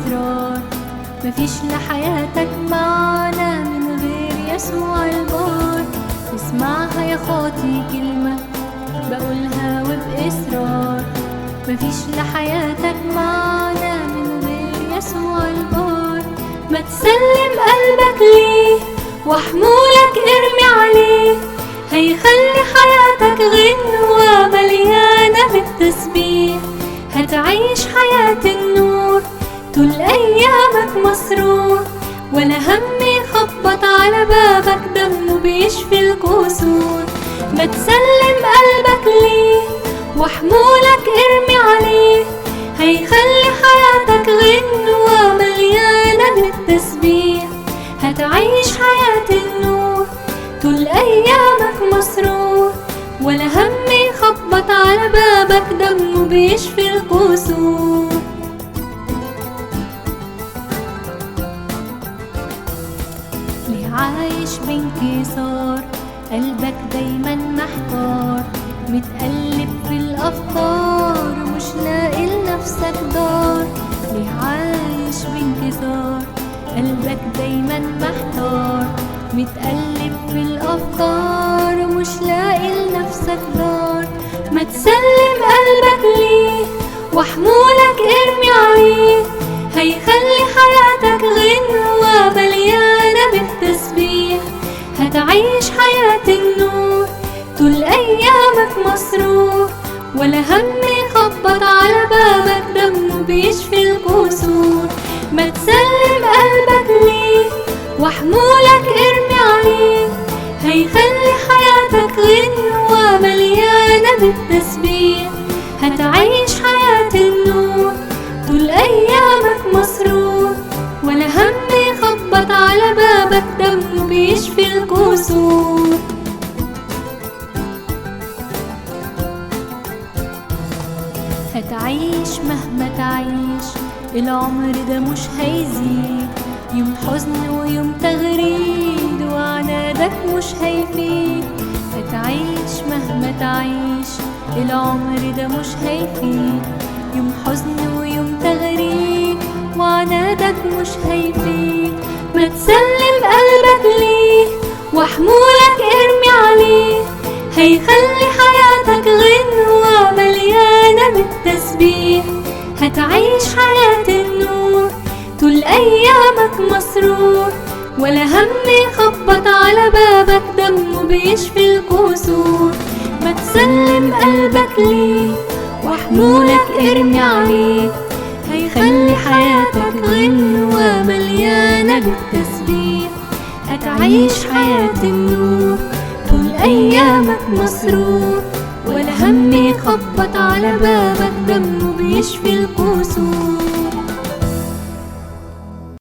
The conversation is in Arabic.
وبإصرار. مفيش لحياتك معنى من غير يسوع البار. اسمعها يا خاطي كلمة بقولها وبإصرار. مفيش لحياتك معنى من غير يسوع البار. ما تسلم قلبك ليه وحمولك ارمي عليه، هيخلي حياتك غنوة مليانة بالتسبيح. هتعيش حياة النور طول أيامك مسرور، ولا هم يخبط على بابك دمه بيشفي الكسور. ما تسلم قلبك ليه وحمولك ارمي عليه، هيخلي حياتك غنوة مليانة بالتسبيح. هتعيش حياة النور طول أيامك مسرور، ولا هم يخبط على بابك دمه بيشفي الكسور. ليه عايش بانكسار قلبك دايما محتار، متقلب في الأفكار مش لاقي لنفسك دار. ليه عايش بانكسار قلبك دايما محتار، متقلب في الأفكار مش لاقي لنفسك دار. ما تسلم قلبك ليه وحمولك ارمي عليه، هيخلي حياتك غنوة مليانة بالتسبيح. هتعيش حياة النور طول أيامك مسرور، ولا هم يخبط على بابك دمه بيشفي الكسور. ما تسلم قلبك ليه وحمولك ارمي عليه، هيخلي حياتك غنوة مليانة بالتسبيح. هتعيش حياة النور طول أيامك مسرور، ولا هم يخبط على بابك دمه بيشفي الكسور. هتعيش مهما تعيش العمر ده مش هيزيد، يوم حزن ويوم تغريد وعنادك مش هيفيد. هتعيش مهما تعيش العمر ده مش هيفيد، يوم حزن ويوم تغريد وعنادك مش هيفيد. ما تسلم قلبك ليه وحمولك ارمي عليه، هيخلي حياتك غنوة مليانة بالتسبيح. هتعيش حياة النور طول أيامك مسرور، ولا هم يخبط على بابك دمه بيشفي الكسور. ما تسلم قلبك ليه وحمولك ارمي عليه، هيخلي حياتك غنوة مليانة بالتسبيح. هتعيش حياة النور طول أيامك مسرور، ولا هم يخبط على بابك دمه بيشفي الكسور.